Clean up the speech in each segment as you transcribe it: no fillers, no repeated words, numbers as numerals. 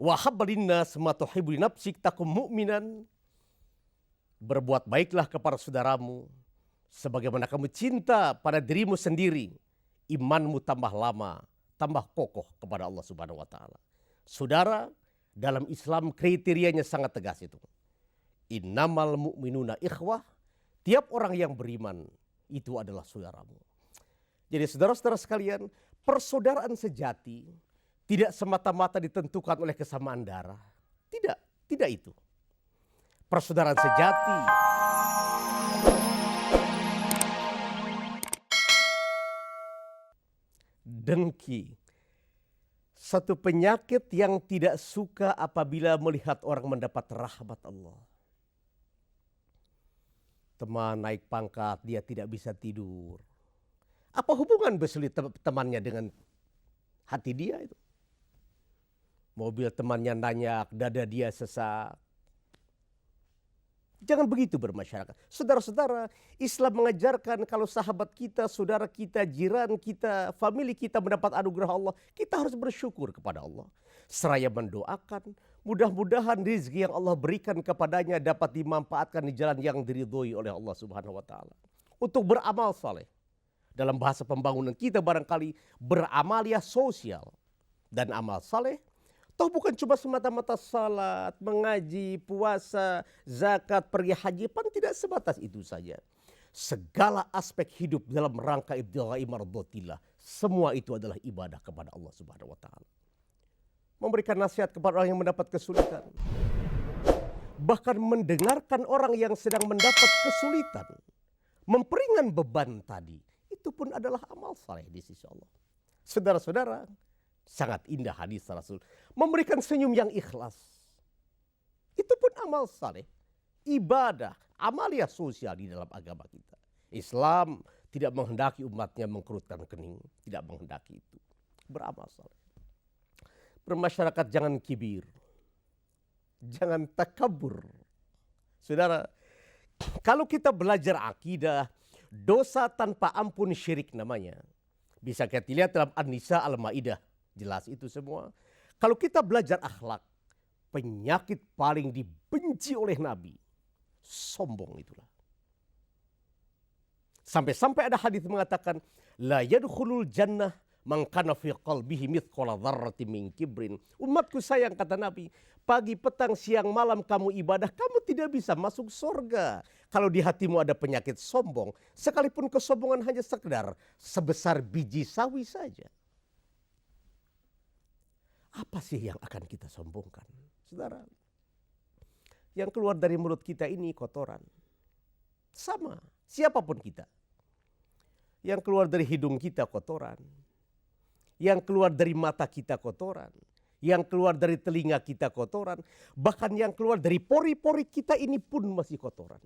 Wa habbalinnas ma tuhibbu li nafsik takum mu'minan. Berbuat baiklah kepada saudaramu sebagaimana kamu cinta pada dirimu sendiri. Imanmu tambah lama, tambah kokoh kepada Allah Subhanahu wa taala. Saudara, dalam Islam kriterianya sangat tegas itu. Innamal mu'minuna ikhwah. Tiap orang yang beriman itu adalah saudaramu. Jadi saudara-saudara sekalian, persaudaraan sejati tidak semata-mata ditentukan oleh kesamaan darah. Tidak itu. Persaudaraan sejati dengki. Satu penyakit yang tidak suka apabila melihat orang mendapat rahmat Allah. Teman naik pangkat, dia tidak bisa tidur. Apa hubungan berselit temannya dengan hati dia itu? Mobil temannya nanyak, dada dia sesak. Jangan begitu bermasyarakat. Saudara-saudara, Islam mengajarkan kalau sahabat kita, saudara kita, jiran kita, famili kita mendapat anugerah Allah, kita harus bersyukur kepada Allah. Seraya mendoakan, mudah-mudahan rezeki yang Allah berikan kepadanya dapat dimanfaatkan di jalan yang diridhoi oleh Allah Subhanahu wa taala. Untuk beramal saleh. Dalam bahasa pembangunan kita barangkali beramalia sosial dan amal saleh. Toh bukan cuma semata-mata salat, mengaji, puasa, zakat, pergi haji, pan tidak sebatas itu saja. Segala aspek hidup dalam rangka ibtigha'i mardhatillah, semua itu adalah ibadah kepada Allah Subhanahu wa taala. Memberikan nasihat kepada orang yang mendapat kesulitan. Bahkan mendengarkan orang yang sedang mendapat kesulitan, memperingan beban tadi, itu pun adalah amal saleh di sisi Allah. Saudara-saudara, sangat indah hadis Rasul. Memberikan senyum yang ikhlas. Itu pun amal saleh. Ibadah, amalia sosial di dalam agama kita. Islam tidak menghendaki umatnya mengkerutkan kening. Tidak menghendaki itu. Beramal saleh. Bermasyarakat jangan kibir. Jangan takabur. Saudara, kalau kita belajar akidah, dosa tanpa ampun syirik namanya. Bisa kita lihat dalam An-Nisa Al-Maidah. Jelas itu semua. Kalau kita belajar akhlak, penyakit paling dibenci oleh Nabi, sombong itulah. Sampai-sampai ada hadis mengatakan, la yadkhulul jannah man kana fi qalbihi mithqala dzarratin min kibrin. Umatku sayang, kata Nabi, pagi, petang, siang, malam kamu ibadah, kamu tidak bisa masuk surga. Kalau di hatimu ada penyakit sombong, sekalipun kesombongan hanya sekedar sebesar biji sawi saja. Apa sih yang akan kita sombongkan? Saudara, yang keluar dari mulut kita ini kotoran. Sama, siapapun kita. Yang keluar dari hidung kita kotoran. Yang keluar dari mata kita kotoran. Yang keluar dari telinga kita kotoran. Bahkan yang keluar dari pori-pori kita ini pun masih kotoran.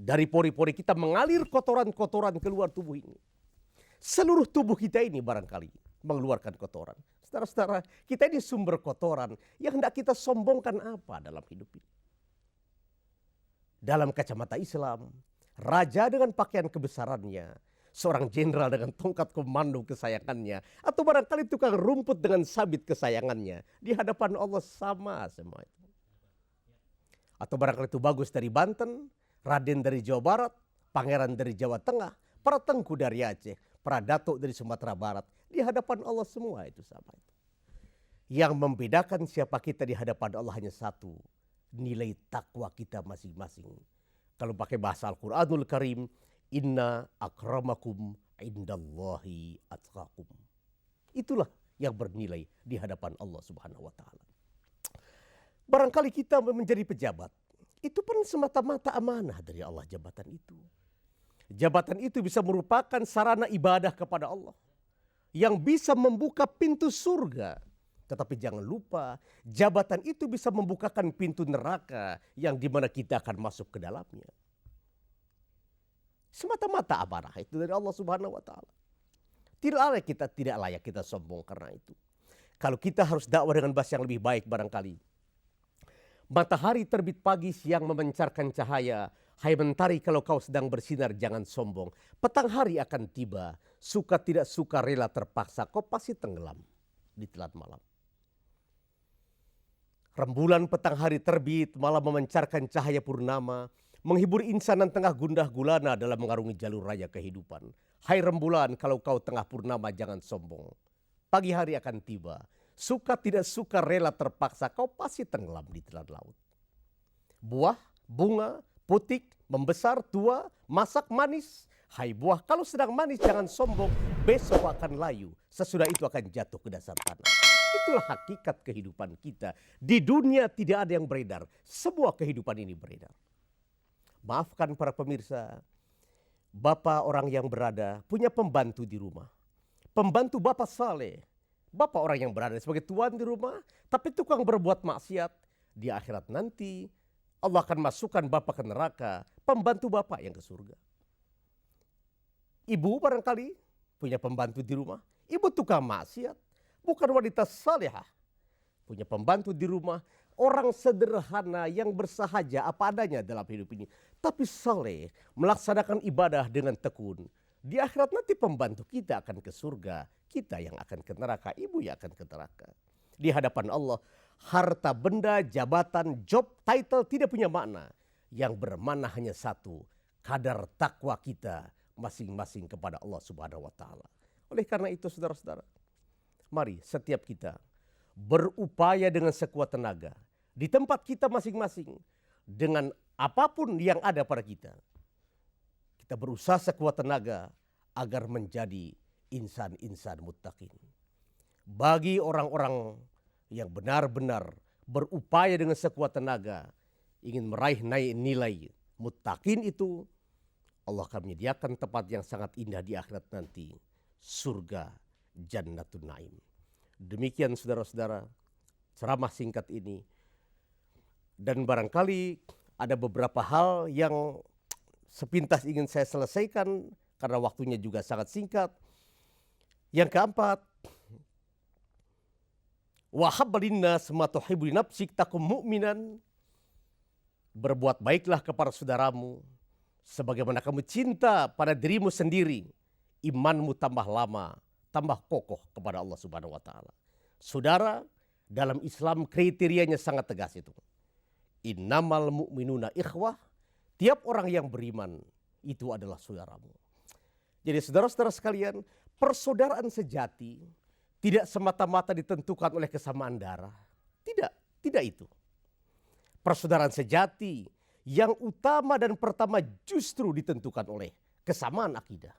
Dari pori-pori kita mengalir kotoran-kotoran keluar tubuh ini. Seluruh tubuh kita ini barangkali mengeluarkan kotoran. Saudara-saudara, kita ini sumber kotoran yang hendak kita sombongkan apa dalam hidup ini. Dalam kacamata Islam, raja dengan pakaian kebesarannya, seorang jenderal dengan tongkat komando kesayangannya, atau barangkali tukang rumput dengan sabit kesayangannya, di hadapan Allah sama semua itu. Atau barangkali itu bagus dari Banten, Raden dari Jawa Barat, Pangeran dari Jawa Tengah, para tengku dari Aceh, para datuk dari Sumatera Barat, di hadapan Allah semua itu sama itu. Yang membedakan siapa kita di hadapan Allah hanya satu, nilai takwa kita masing-masing. Kalau pakai bahasa Al-Quranul Karim, inna akramakum indallahi atqakum. Itulah yang bernilai di hadapan Allah Subhanahu wa taala. Barangkali kita menjadi pejabat, itu pun semata-mata amanah dari Allah jabatan itu. Jabatan itu bisa merupakan sarana ibadah kepada Allah yang bisa membuka pintu surga. Tetapi jangan lupa, jabatan itu bisa membukakan pintu neraka yang dimana kita akan masuk ke dalamnya. Semata-mata amanah itu dari Allah Subhanahu wa taala. Tidak layak kita sombong karena itu. Kalau kita harus dakwah dengan bahasa yang lebih baik barangkali. Matahari terbit pagi, siang memancarkan cahaya. Hai mentari, kalau kau sedang bersinar jangan sombong. Petang hari akan tiba, suka tidak suka rela terpaksa, kau pasti tenggelam di telan malam. Rembulan petang hari terbit malah memancarkan cahaya purnama, menghibur insanan tengah gundah gulana dalam mengarungi jalur raya kehidupan. Hai rembulan, kalau kau tengah purnama jangan sombong. Pagi hari akan tiba, suka tidak suka rela terpaksa kau pasti tenggelam di telan laut. Buah, bunga, putik, membesar, tua, masak, manis. Hai buah, kalau sedang manis jangan sombong, besok akan layu, sesudah itu akan jatuh ke dasar tanah. Itulah hakikat kehidupan kita. Di dunia tidak ada yang beredar, semua kehidupan ini beredar. Maafkan para pemirsa, Bapak orang yang berada punya pembantu di rumah. Pembantu Bapak saleh, Bapak orang yang berada sebagai tuan di rumah, tapi tukang berbuat maksiat. Di akhirat nanti Allah akan masukkan Bapak ke neraka, pembantu Bapak yang ke surga. Ibu barangkali punya pembantu di rumah, ibu tukang maksiat, bukan wanita salehah. Punya pembantu di rumah, orang sederhana yang bersahaja apa adanya dalam hidup ini. Tapi saleh, melaksanakan ibadah dengan tekun. Di akhirat nanti pembantu kita akan ke surga, kita yang akan ke neraka, ibu yang akan ke neraka. Di hadapan Allah, harta benda, jabatan, job, title tidak punya makna. Yang bermakna hanya satu, kadar takwa kita masing-masing kepada Allah Subhanahu wa taala. Oleh karena itu saudara-saudara, mari setiap kita berupaya dengan sekuat tenaga di tempat kita masing-masing dengan apapun yang ada pada kita. Kita berusaha sekuat tenaga agar menjadi insan-insan muttaqin. Bagi orang-orang yang benar-benar berupaya dengan sekuat tenaga ingin meraih nilai muttaqin itu, Allah akan menyediakan tempat yang sangat indah di akhirat nanti, surga Jannatun Naim. Demikian saudara-saudara ceramah singkat ini, dan barangkali ada beberapa hal yang sepintas ingin saya selesaikan karena waktunya juga sangat singkat. Yang keempat, wa habbalinnas ma tuhibbu li nafsik takum mu'minan. Berbuat baiklah kepada saudaramu sebagaimana kamu cinta pada dirimu sendiri. Imanmu tambah lama, tambah kokoh kepada Allah Subhanahu wa taala. Saudara, dalam Islam kriterianya sangat tegas itu. Innamal mu'minuna ikhwah. Tiap orang yang beriman itu adalah saudaramu. Jadi saudara-saudara sekalian, persaudaraan sejati tidak semata-mata ditentukan oleh kesamaan darah. Tidak itu. Persaudaraan sejati yang utama dan pertama justru ditentukan oleh kesamaan akidah.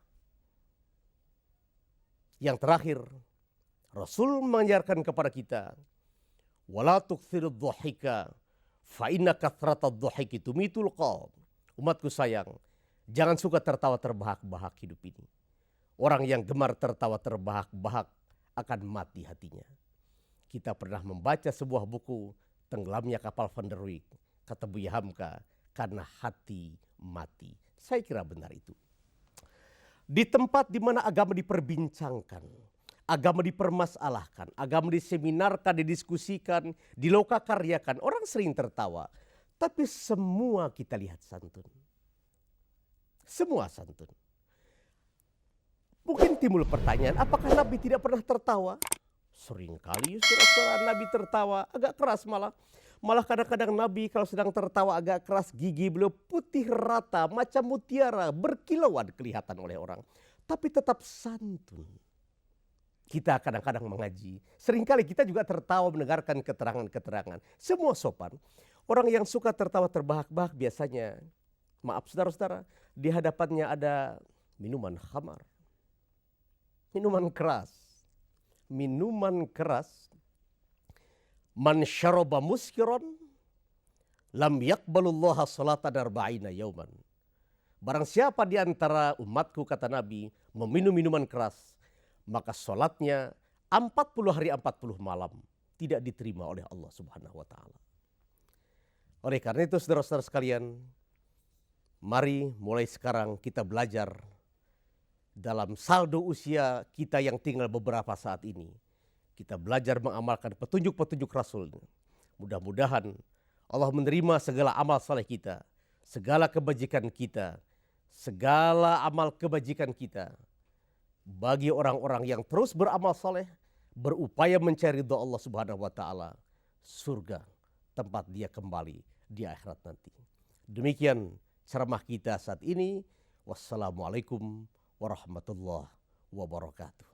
Yang terakhir, Rasul mengajarkan kepada kita, wala tukthirud dhahika fa inna kathratad dhahiki tumitul qalb. Umatku sayang, jangan suka tertawa terbahak-bahak hidup ini. Orang yang gemar tertawa terbahak-bahak akan mati hatinya. Kita pernah membaca sebuah buku, Tenggelamnya Kapal Van der Wijk, kata Buya Hamka, karena hati mati. Saya kira benar itu. Di tempat di mana agama diperbincangkan, agama dipermasalahkan, agama diseminarkan, didiskusikan, dilokakaryakan, orang sering tertawa. Tapi semua kita lihat santun. Semua santun. Mungkin timbul pertanyaan, apakah Nabi tidak pernah tertawa? Seringkali saudara-saudara Nabi tertawa, agak keras malah. Malah kadang-kadang Nabi kalau sedang tertawa agak keras, gigi beliau putih rata, macam mutiara, berkilauan kelihatan oleh orang. Tapi tetap santun. Kita kadang-kadang mengaji, seringkali kita juga tertawa mendengarkan keterangan-keterangan. Semua sopan. Orang yang suka tertawa terbahak-bahak biasanya, maaf saudara-saudara, di hadapannya ada minuman khamar. Minuman keras. Minuman keras. Man syaraba muskiran lam yaqbalullaha salata darba'ina yauman. Barang siapa di antara umatku, kata Nabi, meminum minuman keras, maka salatnya 40 hari 40 malam tidak diterima oleh Allah Subhanahu wa taala. Oleh karena itu saudara-saudara sekalian, mari mulai sekarang kita belajar dalam saldo usia kita yang tinggal beberapa saat ini. Kita belajar mengamalkan petunjuk-petunjuk Rasul. Mudah-mudahan Allah menerima segala amal saleh kita, segala kebajikan kita, segala amal kebajikan kita. Bagi orang-orang yang terus beramal saleh, berupaya mencari ridha Allah Subhanahu wa taala, surga tempat dia kembali di akhirat nanti. Demikian ceramah kita saat ini. Wassalamualaikum warahmatullahi wabarakatuh.